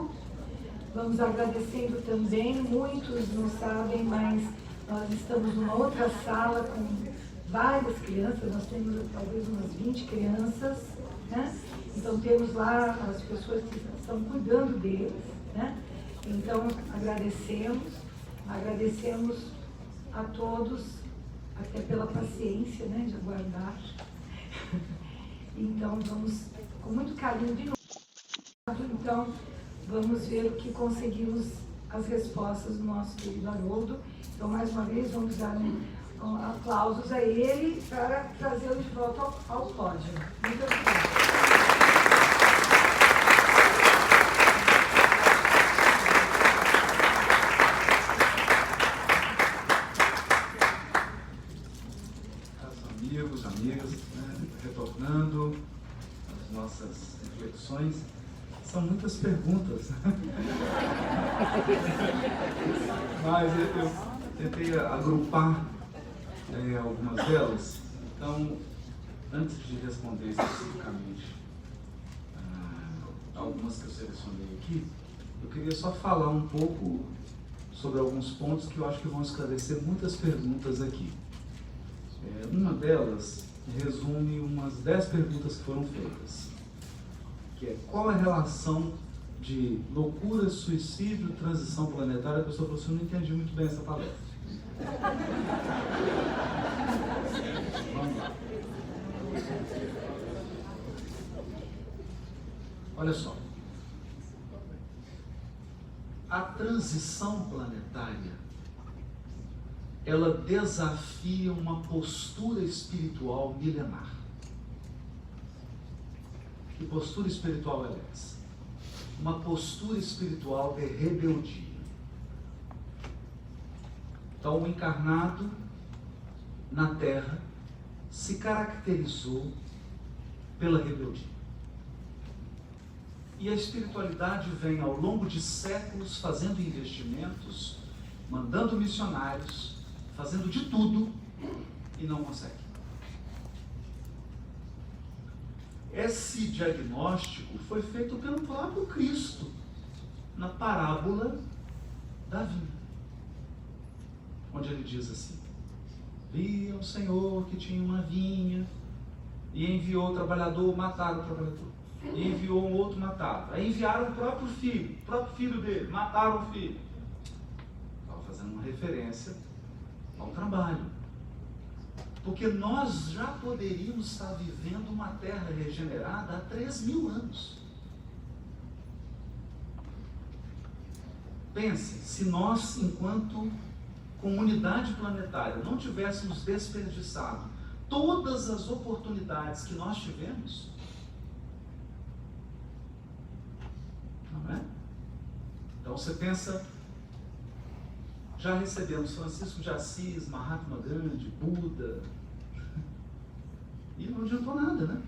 conosco. Vamos agradecendo também, muitos não sabem, mas nós estamos numa outra sala com várias crianças, nós temos talvez umas 20 crianças, né? Então temos lá as pessoas que estão cuidando deles, né? Então agradecemos a todos, até pela paciência, né, de aguardar. Então vamos com muito carinho de novo. Então vamos ver o que conseguimos, as respostas do nosso querido Haroldo. Então mais uma vez vamos dar aplausos a ele para trazê-lo de volta ao pódio. Muito obrigada. Amigas, né? Retornando às nossas reflexões, são muitas perguntas, mas eu tentei agrupar algumas delas. Então, antes de responder especificamente algumas que eu selecionei aqui, eu queria só falar um pouco sobre alguns pontos que eu acho que vão esclarecer muitas perguntas aqui. Uma delas resume umas 10 perguntas que foram feitas, que é: qual a relação de loucura, suicídio, transição planetária? A pessoa falou assim: eu não entendi muito bem essa palestra. Vamos lá. Olha só, a transição planetária, ela desafia uma postura espiritual milenar. Que postura espiritual é essa? Uma postura espiritual de rebeldia. Então, o encarnado na Terra se caracterizou pela rebeldia. E a espiritualidade vem ao longo de séculos fazendo investimentos, mandando missionários, fazendo de tudo e não consegue. Esse diagnóstico foi feito pelo próprio Cristo na parábola da vinha, onde ele diz assim: via um senhor que tinha uma vinha e enviou o trabalhador, mataram o trabalhador, e enviou um outro, mataram. Aí enviaram o próprio filho dele, mataram o filho. Estava fazendo uma referência ao trabalho, porque nós já poderíamos estar vivendo uma terra regenerada há 3.000 anos. Pense, se nós, enquanto comunidade planetária, não tivéssemos desperdiçado todas as oportunidades que nós tivemos, não é? Então você pensa, já recebemos Francisco de Assis, Mahatma Gandhi, Buda, e não adiantou nada, né?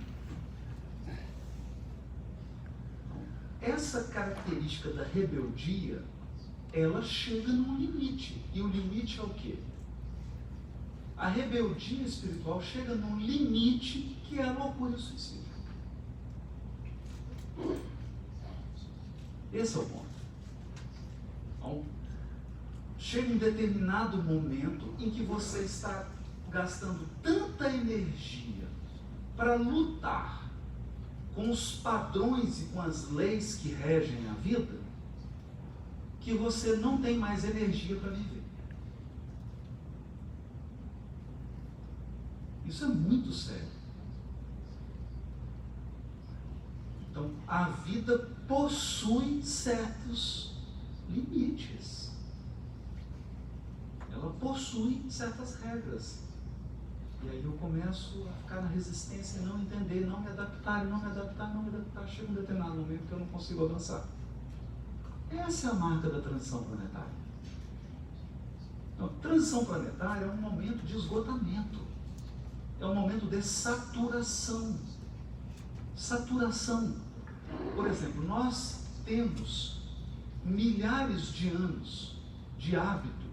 Essa característica da rebeldia, ela chega num limite. E o limite é o quê? A rebeldia espiritual chega num limite que é a loucura e o suicídio. Esse é o ponto. Então, chega um determinado momento em que você está gastando tanta energia para lutar com os padrões e com as leis que regem a vida, que você não tem mais energia para viver. Isso é muito sério. Então, a vida possui certos limites. Ela possui certas regras. E aí eu começo a ficar na resistência, não entender, não me adaptar. Chega um determinado momento que eu não consigo avançar. Essa é a marca da transição planetária. Então, transição planetária é um momento de esgotamento. É um momento de saturação. Saturação. Por exemplo, nós temos milhares de anos de hábito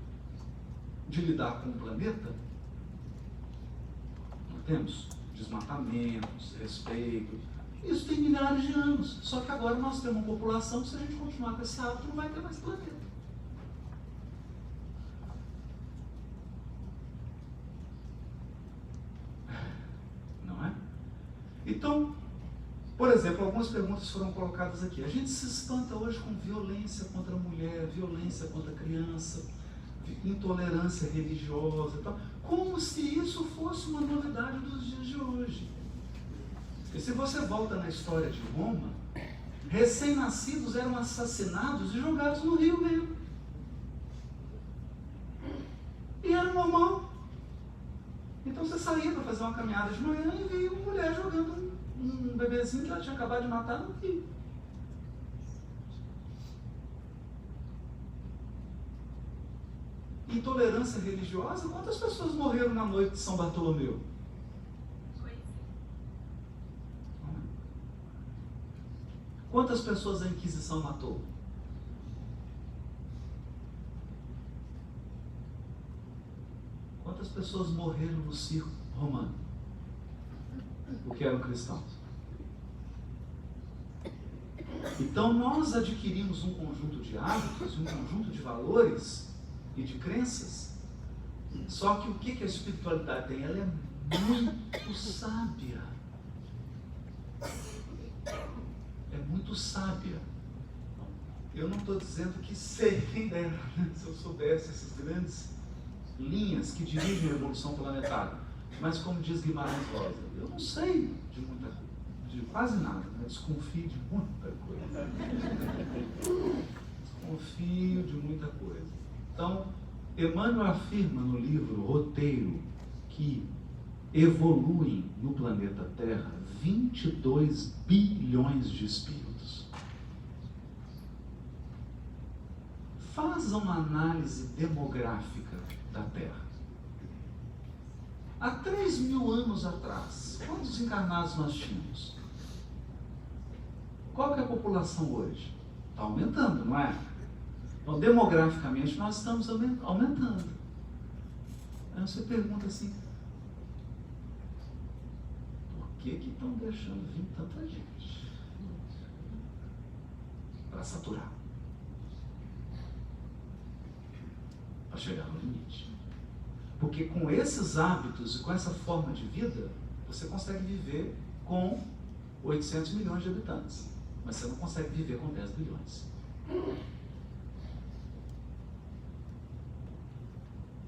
de lidar com o planeta. Nós temos desmatamentos, respeito, Isso tem milhares de anos. Só que agora nós temos uma população que, se a gente continuar com esse hábito, não vai ter mais planeta. Não é? Então, por exemplo, algumas perguntas foram colocadas aqui. A gente se espanta hoje com violência contra a mulher, violência contra a criança, intolerância religiosa e tal, como se isso fosse uma novidade dos dias de hoje. E se você volta na história de Roma, recém-nascidos eram assassinados e jogados no rio mesmo. E era normal. Então você saía para fazer uma caminhada de manhã e via uma mulher jogando um bebezinho que ela tinha acabado de matar no rio. Intolerância religiosa? Quantas pessoas morreram na noite de São Bartolomeu? Quantas pessoas a Inquisição matou? Quantas pessoas morreram no circo romano? Porque eram cristãos. Então nós adquirimos um conjunto de hábitos, um conjunto de valores e de crenças. Só que o que a espiritualidade tem? Ela é muito sábia. É muito sábia. Eu não estou dizendo que sei, quem dera, né? Se eu soubesse essas grandes linhas que dirigem a evolução planetária. Mas como diz Guimarães Rosa, eu não sei de muita coisa, de quase nada, né? Desconfio de muita coisa. Desconfio de muita coisa. Então, Emmanuel afirma no livro Roteiro que evoluem no planeta Terra 22 bilhões de espíritos. Faz uma análise demográfica da Terra. Há 3.000 anos atrás, quantos encarnados nós tínhamos? Qual que é a população hoje? Está aumentando, não é? Então, demograficamente, nós estamos aumentando. Aí você pergunta assim, por que estão deixando vir tanta gente? Para saturar. Para chegar no limite. Porque com esses hábitos e com essa forma de vida, você consegue viver com 800 milhões de habitantes. Mas você não consegue viver com 10 bilhões.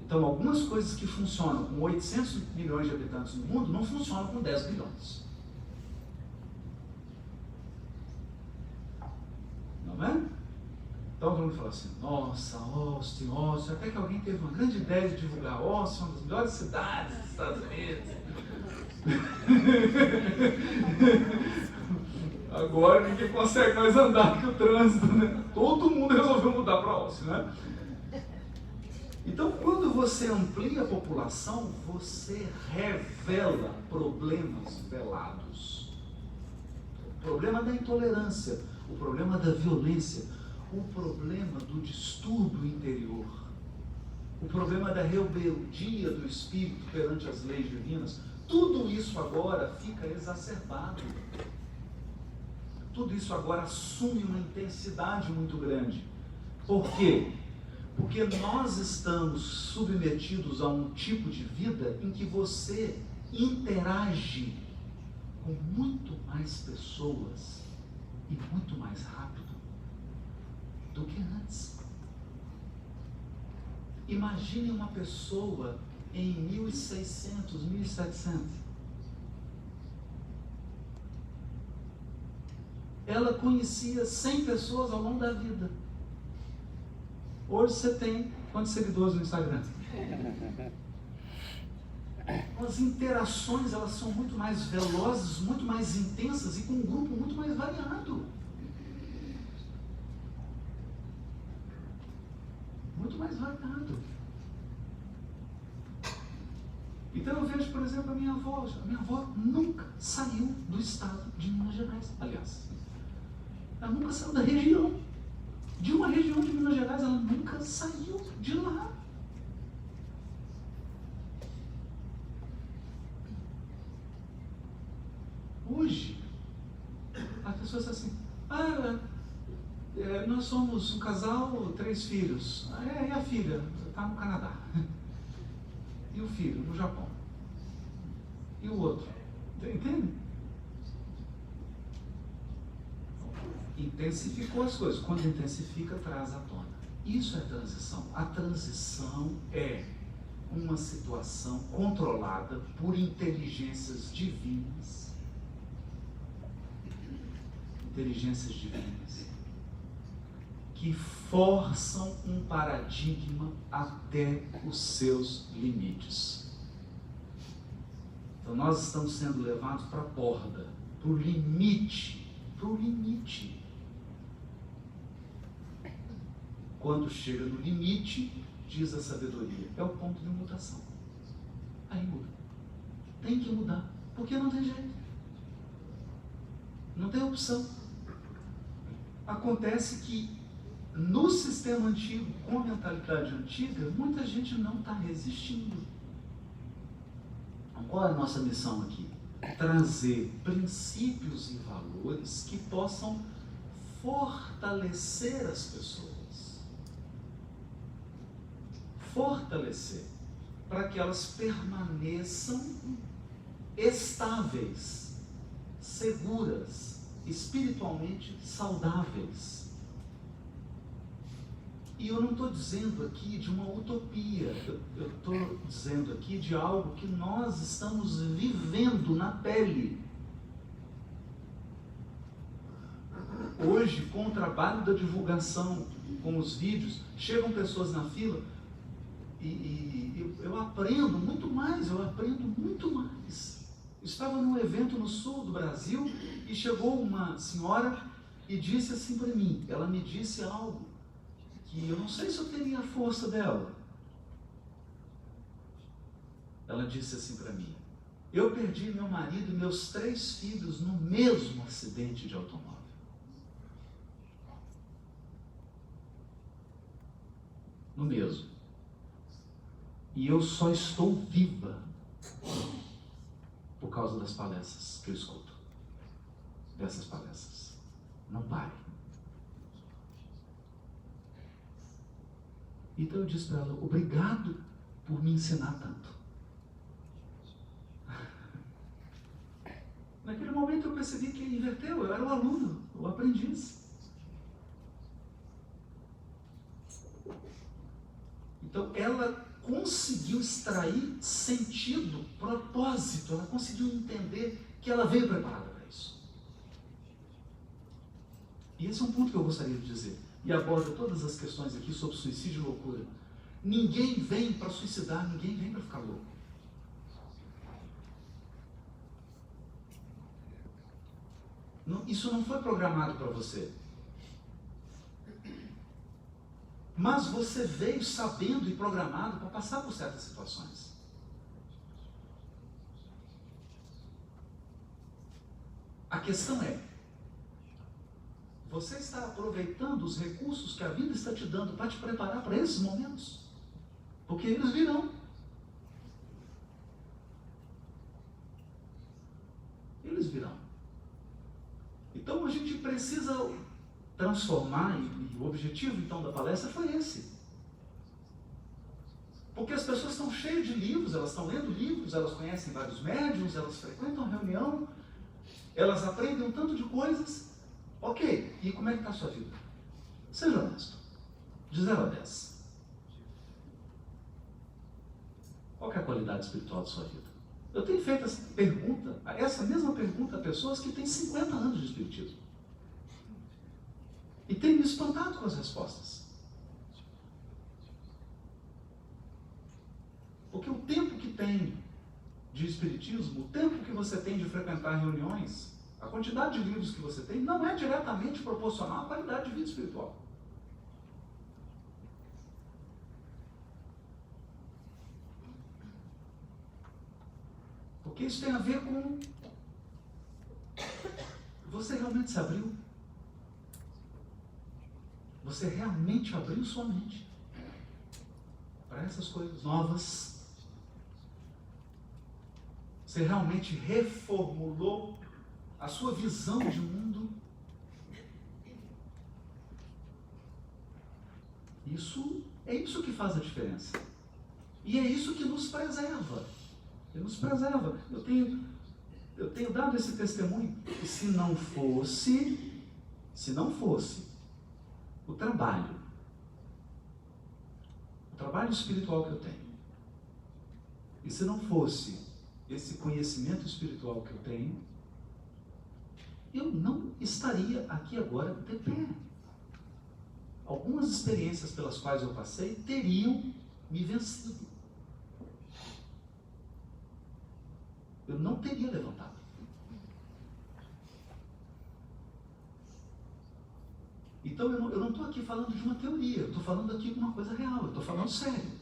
Então, algumas coisas que funcionam com 800 milhões de habitantes no mundo, não funcionam com 10 bilhões. Não é? Então, todo mundo fala assim, nossa, Austin, até que alguém teve uma grande ideia de divulgar Austin, uma das melhores cidades dos Estados Unidos. Agora ninguém consegue mais andar com o trânsito, né? Todo mundo resolveu mudar para Austin, né? Então, quando você amplia a população, você revela problemas velados. O problema da intolerância, o problema da violência, o problema do distúrbio interior, o problema da rebeldia do espírito perante as leis divinas, tudo isso agora fica exacerbado. Tudo isso agora assume uma intensidade muito grande. Por quê? Porque nós estamos submetidos a um tipo de vida em que você interage com muito mais pessoas e muito mais rápido do que antes. Imagine uma pessoa em 1600, 1700. Ela conhecia 100 pessoas ao longo da vida. Hoje você tem quantos seguidores no Instagram? As interações, elas são muito mais velozes, muito mais intensas e com um grupo muito mais variado. Muito mais variado. Então eu vejo, por exemplo, a minha avó. A minha avó nunca saiu do estado de Minas Gerais. Aliás, ela nunca saiu da região. De uma região de Minas Gerais, ela nunca saiu de lá. Hoje, nós somos um casal, 3 filhos. E a filha? Está no Canadá. E o filho? No Japão. E o outro? Entende? Intensificou as coisas. Quando intensifica, traz à tona. Isso é transição. A transição é uma situação controlada por inteligências divinas. Inteligências divinas que forçam um paradigma até os seus limites. Então nós estamos sendo levados para a borda, para o limite, Quando chega no limite, diz a sabedoria, é o ponto de mutação. Aí muda. Tem que mudar, porque não tem jeito. Não tem opção. Acontece que no sistema antigo, com a mentalidade antiga, muita gente não está resistindo. Então, qual é a nossa missão aqui? Trazer princípios e valores que possam fortalecer as pessoas. Fortalecer, para que elas permaneçam estáveis, seguras, espiritualmente saudáveis. E eu não estou dizendo aqui de uma utopia, eu estou dizendo aqui de algo que nós estamos vivendo na pele. Hoje, com o trabalho da divulgação, com os vídeos, chegam pessoas na fila e eu aprendo muito mais. Estava num evento no sul do Brasil e chegou uma senhora e disse assim para mim, ela me disse algo que eu não sei se eu teria a força dela. Ela disse assim para mim, eu perdi meu marido e meus 3 filhos no mesmo acidente de automóvel. No mesmo. E eu só estou viva por causa das palestras que eu escuto. Dessas palestras. Não pare. Então eu disse para ela, obrigado por me ensinar tanto. Naquele momento eu percebi que inverteu, eu era o aluno, o aprendiz. Então ela conseguiu extrair sentido, propósito, ela conseguiu entender que ela veio preparada para isso. E esse é um ponto que eu gostaria de dizer. E aborda todas as questões aqui sobre suicídio e loucura. Ninguém vem para suicidar, ninguém vem para ficar louco. Isso não foi programado para você. Mas você veio sabendo e programado para passar por certas situações. A questão é, você está aproveitando os recursos que a vida está te dando para te preparar para esses momentos? Porque eles virão. Eles virão. Então a gente precisa transformar, e o objetivo então da palestra foi esse. Porque as pessoas estão cheias de livros, elas estão lendo livros, elas conhecem vários médiuns, elas frequentam a reunião, elas aprendem um tanto de coisas. Ok, e como é que está a sua vida? Seja honesto. De 0 a 10. Qual é a qualidade espiritual da sua vida? Eu tenho feito essa mesma pergunta a pessoas que têm 50 anos de espiritismo. E tenho me espantado com as respostas. Porque o tempo que tem de espiritismo, o tempo que você tem de frequentar reuniões, a quantidade de livros que você tem, não é diretamente proporcional à qualidade de vida espiritual. Porque isso tem a ver com você realmente se abriu. Você realmente abriu sua mente para essas coisas novas. Você realmente reformulou a sua visão de mundo. É isso que faz a diferença. E é isso que nos preserva. Nos preserva. Eu tenho dado esse testemunho. E se não fosse o trabalho espiritual que eu tenho, e se não fosse esse conhecimento espiritual que eu tenho, eu não estaria aqui agora de pé. Algumas experiências pelas quais eu passei teriam me vencido. Eu não teria levantado. Então eu não estou aqui falando de uma teoria, eu estou falando aqui de uma coisa real, eu estou falando sério.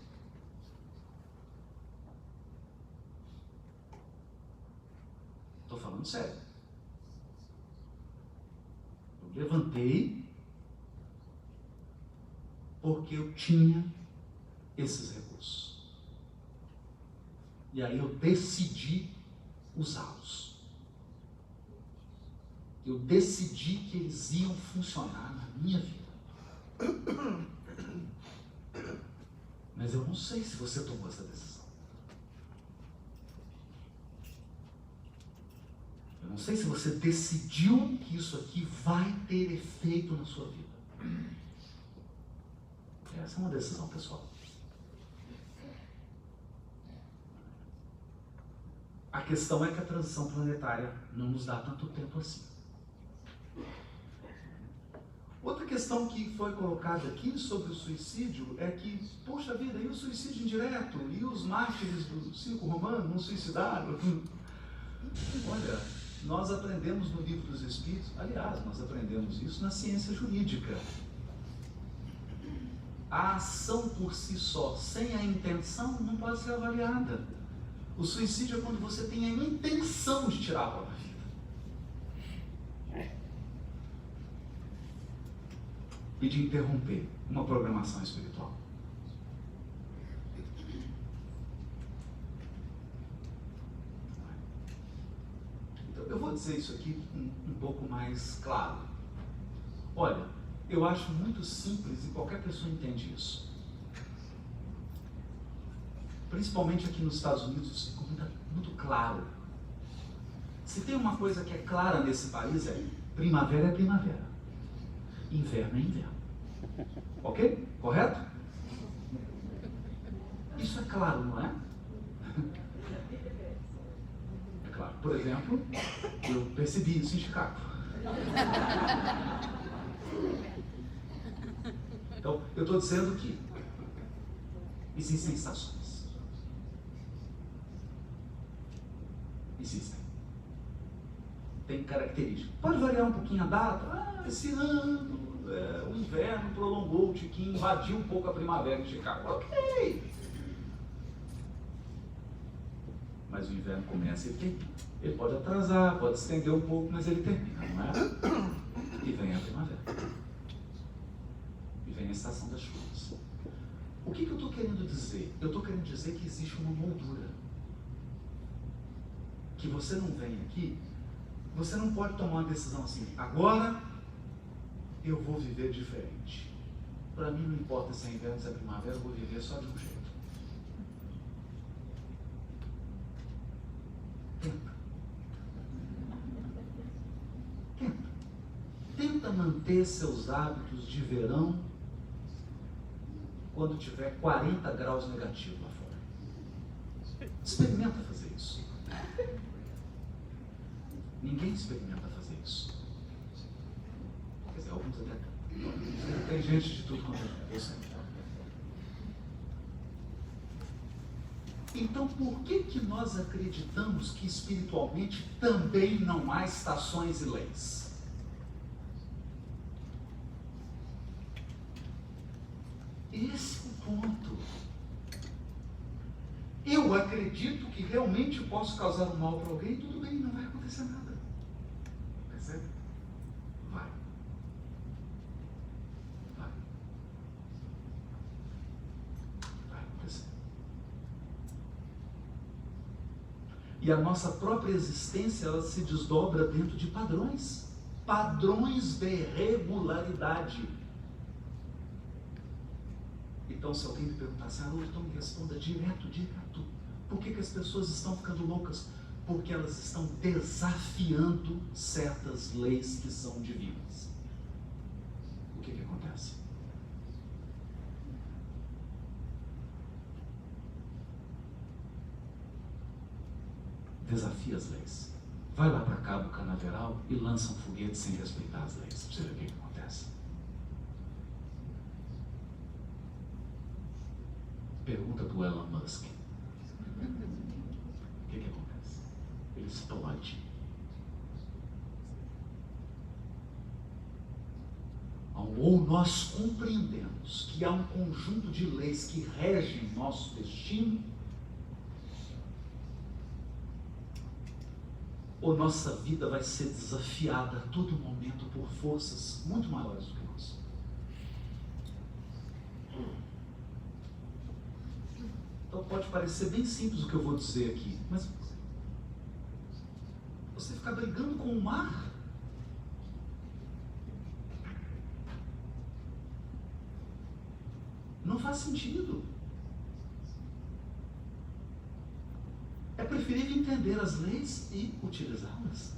Estou falando sério. Eu levantei porque eu tinha esses recursos. E aí eu decidi usá-los. Eu decidi que eles iam funcionar na minha vida. Mas eu não sei se você tomou essa decisão. Eu não sei se você decidiu que isso aqui vai ter efeito na sua vida. Essa é uma decisão pessoal. A questão é que a transição planetária não nos dá tanto tempo assim. Outra questão que foi colocada aqui sobre o suicídio é que, poxa vida, e o suicídio indireto? E os mártires do circo romano não suicidaram? Olha, nós aprendemos no Livro dos Espíritos, aliás, nós aprendemos isso na ciência jurídica. A ação por si só, sem a intenção, não pode ser avaliada. O suicídio é quando você tem a intenção de tirar a própria vida. E de interromper uma programação espiritual. Então, eu vou dizer isso aqui um pouco mais claro. Olha, eu acho muito simples e qualquer pessoa entende isso. Principalmente aqui nos Estados Unidos, isso ficou muito claro. Se tem uma coisa que é clara nesse país, é primavera é primavera, inverno é inverno. Ok? Correto? Isso é claro, não é? É claro. Por exemplo, eu percebi isso em Chicago. Então, eu estou dizendo que existem estações. Existem. Tem características. Pode variar um pouquinho a data. Esse ano o inverno prolongou o tiquinho, invadiu um pouco a primavera em Chicago. Ok. Mas o inverno começa e termina. Ele pode atrasar, pode estender um pouco, mas ele termina, não é? E vem a primavera. E vem a estação das chuvas. O que eu estou querendo dizer? Eu estou querendo dizer que existe uma moldura. Que você não vem aqui, você não pode tomar uma decisão assim, agora eu vou viver diferente. Para mim não importa se é inverno, se é primavera, eu vou viver só de um jeito. Tenta manter seus hábitos de verão quando tiver 40 graus negativos lá fora. Experimenta fazer isso. Ninguém experimenta fazer isso. Quer dizer, alguns até tem gente de tudo quanto é você. Então, por que nós acreditamos que espiritualmente também não há estações e leis? Esse é o ponto. Eu acredito que realmente eu posso causar um mal para alguém, tudo bem, não vai acontecer nada. Percebe? Vai. Vai acontecer. E a nossa própria existência, ela se desdobra dentro de padrões. Padrões de regularidade. Então, se alguém me perguntasse, Haroldo, então me responda direto. Por que as pessoas estão ficando loucas? Porque elas estão desafiando certas leis que são divinas. O que acontece? Desafia as leis. Vai lá para Cabo Canaveral e lança um foguete sem respeitar as leis. Pra você ver o que acontece. Pergunta para o Elon Musk. O que acontece? Ele explode. Ou nós compreendemos que há um conjunto de leis que regem nosso destino, ou nossa vida vai ser desafiada a todo momento por forças muito maiores do que nós. Então pode parecer bem simples o que eu vou dizer aqui, mas você ficar brigando com o mar, não faz sentido. É preferível entender as leis e utilizá-las.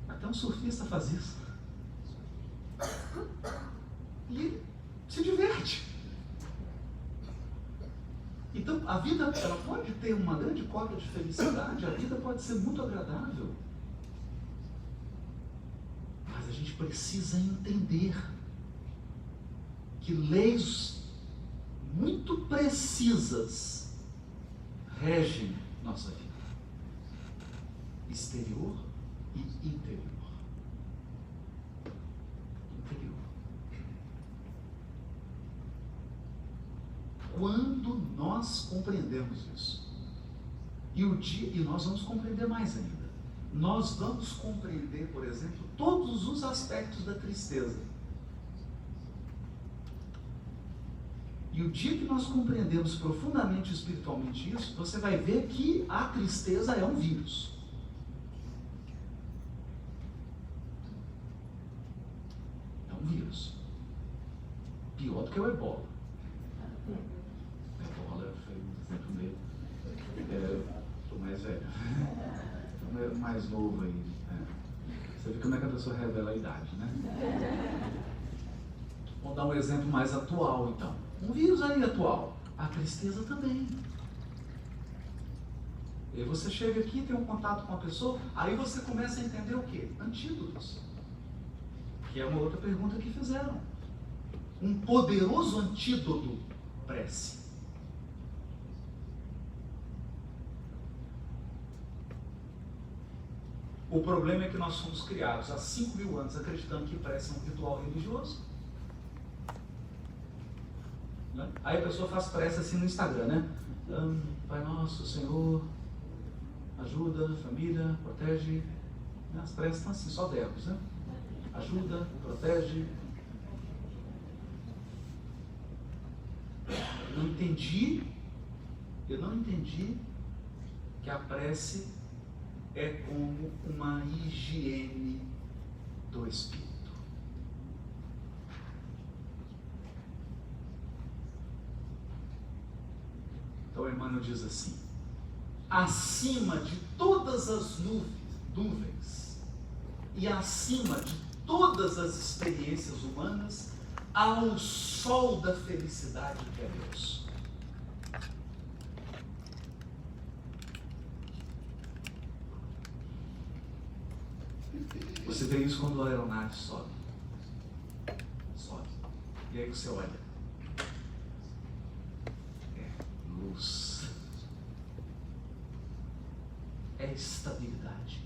Até um surfista faz isso. E ele se diverte. Então, a vida, ela pode ter uma grande cota de felicidade, a vida pode ser muito agradável. Mas a gente precisa entender que leis muito precisas regem nossa vida, exterior e interior. Quando nós compreendemos isso, e nós vamos compreender mais ainda, nós vamos compreender, por exemplo, todos os aspectos da tristeza. E o dia que nós compreendemos profundamente espiritualmente isso, você vai ver que a tristeza é um vírus. É um vírus. Pior do que o ebola. Ebola foi um exemplo meio. Estou mais velho. Estou mais novo aí. Você vê como é que a pessoa revela a idade, né? Vamos dar um exemplo mais atual, então. Um vírus aí atual. A tristeza também. E você chega aqui, tem um contato com a pessoa, aí você começa a entender o quê? Antídotos. Que é uma outra pergunta que fizeram. Um poderoso antídoto, prece. O problema é que nós fomos criados há 5.000 anos acreditando que prece é um ritual religioso. Aí a pessoa faz prece assim no Instagram, né? Pai nosso, Senhor, ajuda, família, protege. As preces estão assim, só verbos, né? Ajuda, protege. Eu não entendi que a prece é como uma higiene do espírito. Então Emmanuel diz assim: acima de todas as nuvens e acima de todas as experiências humanas, há o sol da felicidade que é Deus. Você vê isso quando a aeronave sobe. Sobe. E aí você olha. Luz, é estabilidade.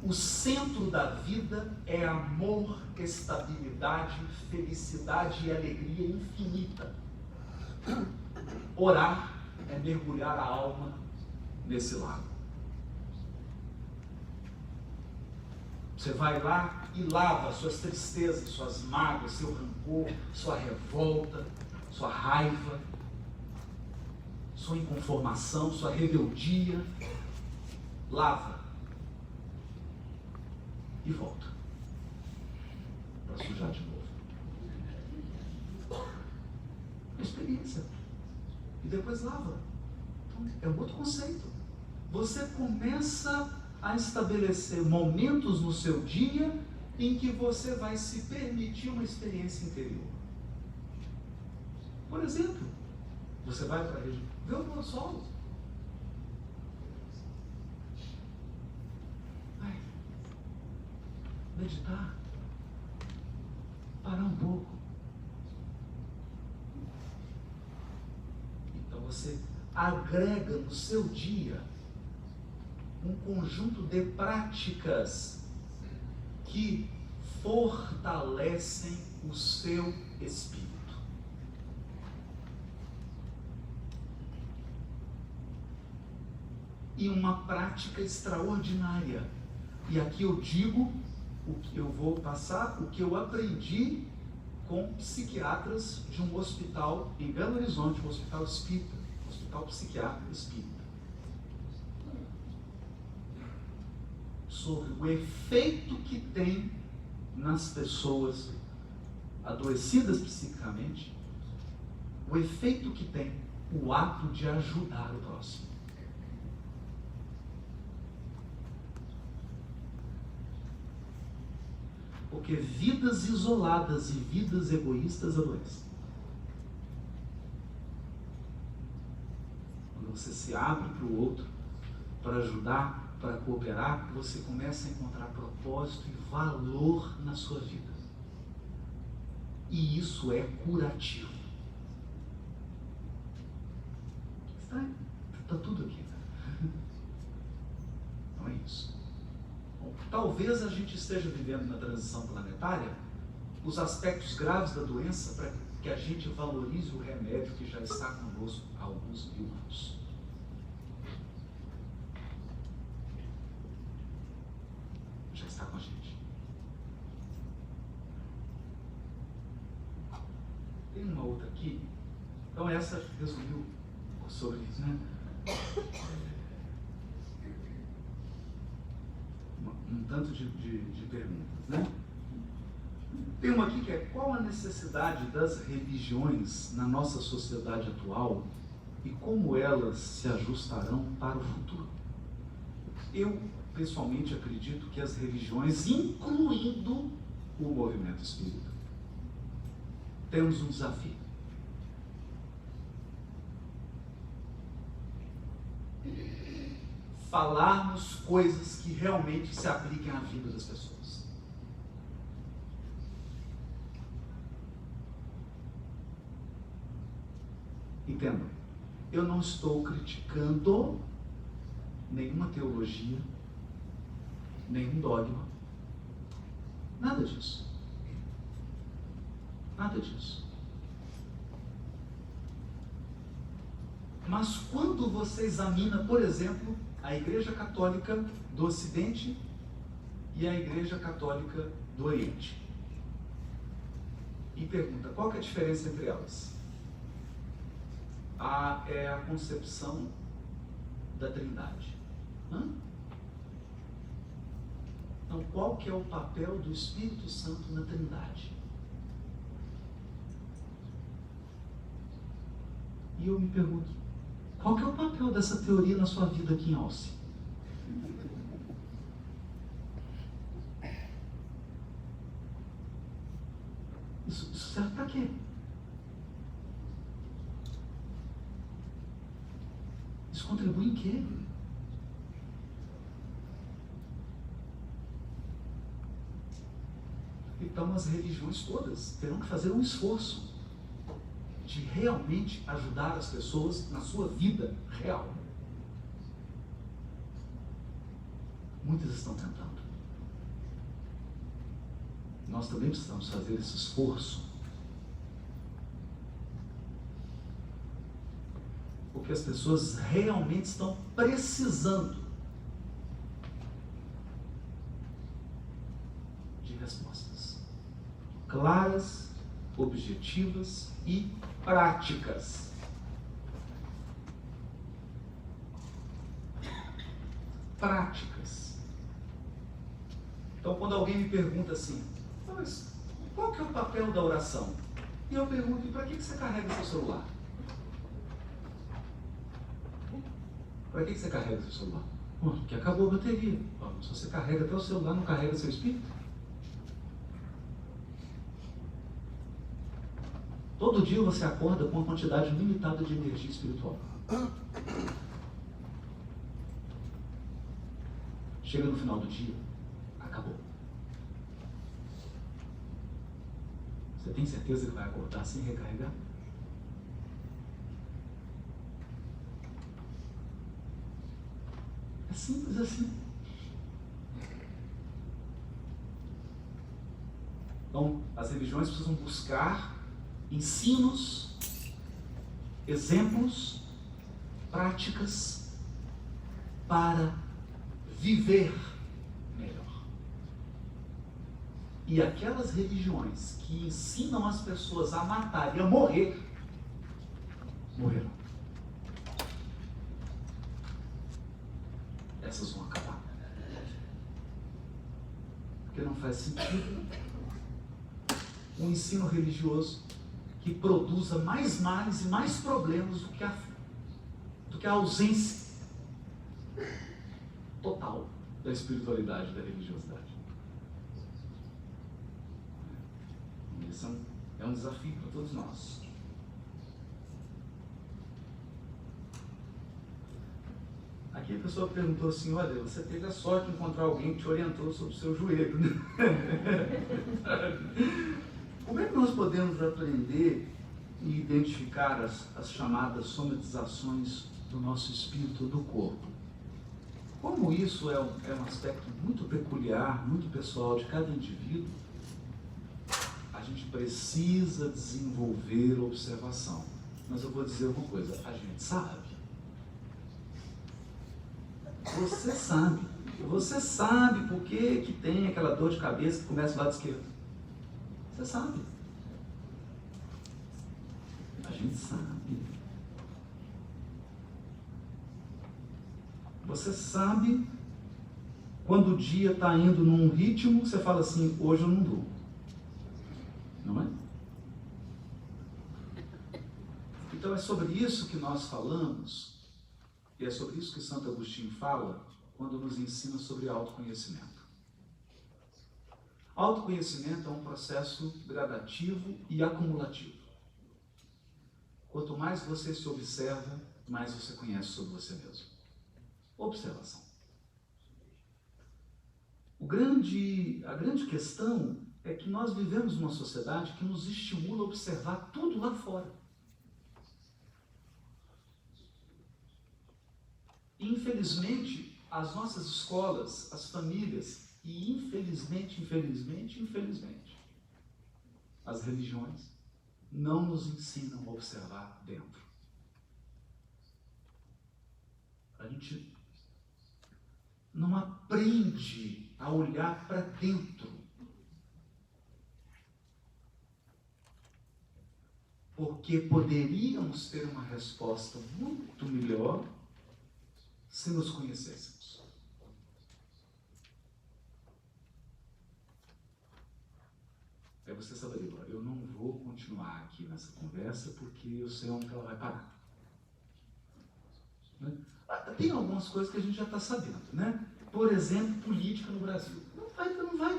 O centro da vida é amor, estabilidade, felicidade e alegria infinita. Orar é mergulhar a alma nesse lago. Você vai lá e lava suas tristezas, suas mágoas, seu rancor, sua revolta, sua raiva, sua inconformação, sua rebeldia, lava e volta para sujar de novo. experiência. E depois lava. Então, é um outro conceito. Você começa a estabelecer momentos no seu dia em que você vai se permitir uma experiência interior. Por exemplo, você vai para a região, vê o pôr do sol. Vai meditar, parar um pouco. Então você agrega no seu dia um conjunto de práticas que fortalecem o seu espírito. E uma prática extraordinária. E aqui eu digo o que eu vou passar, o que eu aprendi com psiquiatras de um hospital em Belo Horizonte, um hospital espírita, um hospital psiquiátrico espírita. Sobre o efeito que tem nas pessoas adoecidas psiquicamente, o efeito que tem o ato de ajudar o próximo. Porque vidas isoladas e vidas egoístas adoecem. Quando você se abre para o outro, para ajudar, para cooperar, você começa a encontrar propósito e valor na sua vida. E isso é curativo. Está tudo aqui. Não é isso. Bom, talvez a gente esteja vivendo na transição planetária os aspectos graves da doença para que a gente valorize o remédio que já está conosco há alguns mil anos. Já está com a gente. Tem uma outra aqui. Então essa resumiu sobre isso, né? Um tanto de perguntas, né? Tem uma aqui que é: qual a necessidade das religiões na nossa sociedade atual e como elas se ajustarão para o futuro? Eu, pessoalmente, acredito que as religiões, incluindo o movimento espírita, temos um desafio. Falarmos coisas que realmente se apliquem à vida das pessoas. Entendam, eu não estou criticando nenhuma teologia, nenhum dogma, nada disso. Nada disso. Mas quando você examina, por exemplo, a Igreja Católica do Ocidente e a Igreja Católica do Oriente, e pergunta, qual que é a diferença entre elas? É a concepção da Trindade. Então, qual que é o papel do Espírito Santo na Trindade? E eu me pergunto, qual que é o papel dessa teoria na sua vida aqui em Alce? Isso serve para quê? Isso contribui em quê? Então as religiões todas terão que fazer um esforço de realmente ajudar as pessoas na sua vida real. Muitas estão tentando. Nós também precisamos fazer esse esforço. Porque as pessoas realmente estão precisando de respostas claras, objetivas e práticas. Práticas. Então, quando alguém me pergunta assim, mas qual que é o papel da oração? E eu pergunto, e para que você carrega seu celular? Para que você carrega seu celular? Porque acabou a bateria. Se você carrega até o celular, não carrega seu espírito? Todo dia você acorda com uma quantidade limitada de energia espiritual. Chega no final do dia, acabou. Você tem certeza que vai acordar sem recarregar? É simples assim. Então, as religiões precisam buscar ensinos, exemplos, práticas para viver melhor. E aquelas religiões que ensinam as pessoas a matar e a morrer, morrerão. Essas vão acabar. Porque não faz sentido um ensino religioso que produza mais males e mais problemas do que a ausência total da espiritualidade, da religiosidade. Esse é um desafio para todos nós. Aqui a pessoa perguntou assim, olha, você teve a sorte de encontrar alguém que te orientou sobre o seu joelho, né? Como é que nós podemos aprender e identificar as chamadas somatizações do nosso espírito ou do corpo? Como isso é um aspecto muito peculiar, muito pessoal de cada indivíduo, a gente precisa desenvolver observação. Mas eu vou dizer uma coisa, a gente sabe. Você sabe por que tem aquela dor de cabeça que começa do lado esquerdo. Você sabe. A gente sabe. Você sabe quando o dia está indo num ritmo, você fala assim, hoje eu não durmo. Não é? Então é sobre isso que nós falamos, e é sobre isso que Santo Agostinho fala quando nos ensina sobre autoconhecimento. Autoconhecimento é um processo gradativo e acumulativo. Quanto mais você se observa, mais você conhece sobre você mesmo. Observação. A grande questão é que nós vivemos numa sociedade que nos estimula a observar tudo lá fora. E, infelizmente, as nossas escolas, as famílias, e infelizmente, as religiões não nos ensinam a observar dentro. A gente não aprende a olhar para dentro. Porque poderíamos ter uma resposta muito melhor se nos conhecêssemos. Aí você saberia, eu não vou continuar aqui nessa conversa porque eu sei onde ela vai parar. Né? Tem algumas coisas que a gente já está sabendo, né? Por exemplo, política no Brasil. Não vai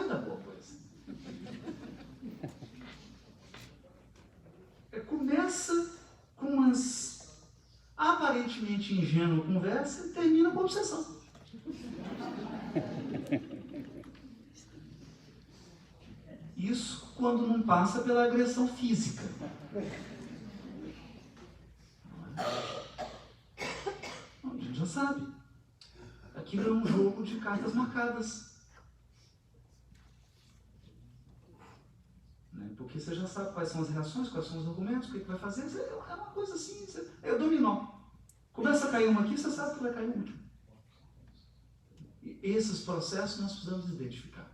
dar boa coisa. Começa com umas aparentemente ingênua conversa e termina com obsessão. Isso quando não passa pela agressão física. Não, a gente já sabe. Aquilo é um jogo de cartas marcadas. Porque você já sabe quais são as reações, quais são os argumentos, o que vai fazer. É uma coisa assim, é o dominó. Começa a cair uma aqui, você sabe que vai cair o último. E esses processos nós precisamos identificar.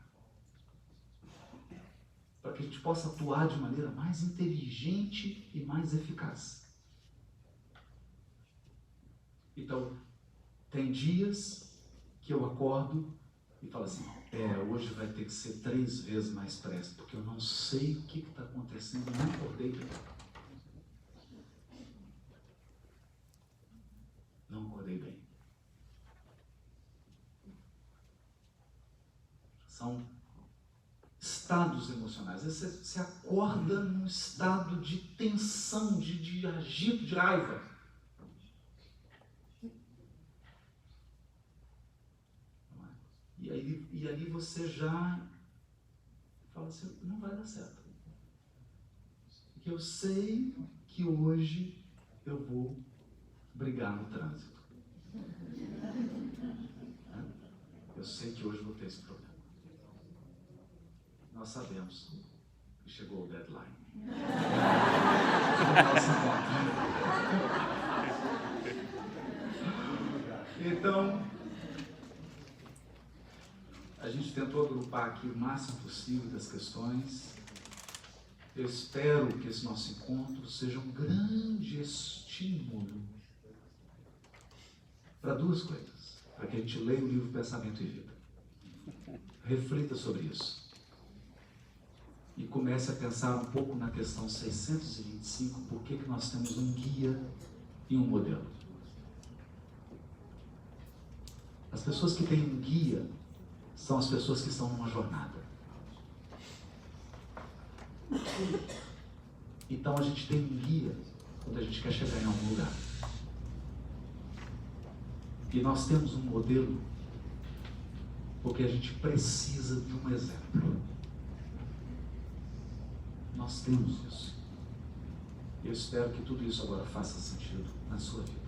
Para que a gente possa atuar de maneira mais inteligente e mais eficaz. Então, tem dias que eu acordo e falo assim, hoje vai ter que ser 3 vezes mais pressa, porque eu não sei o que está acontecendo, eu não acordei. Não acordei. São estados emocionais. Você acorda num estado de tensão, de agito, de raiva. E ali você já fala assim, não vai dar certo. Porque eu sei que hoje eu vou brigar no trânsito. Eu sei que hoje vou ter esse problema. Nós sabemos que chegou o deadline. Então, a gente tentou agrupar aqui o máximo possível das questões. Eu espero que esse nosso encontro seja um grande estímulo para duas coisas. Para que a gente leia o livro Pensamento e Vida. Reflita sobre isso. E comece a pensar um pouco na questão 625, por que nós temos um guia e um modelo. As pessoas que têm um guia são as pessoas que estão numa jornada. Então a gente tem um guia quando a gente quer chegar em algum lugar. E nós temos um modelo porque a gente precisa de um exemplo. Nós temos isso. Eu espero que tudo isso agora faça sentido na sua vida.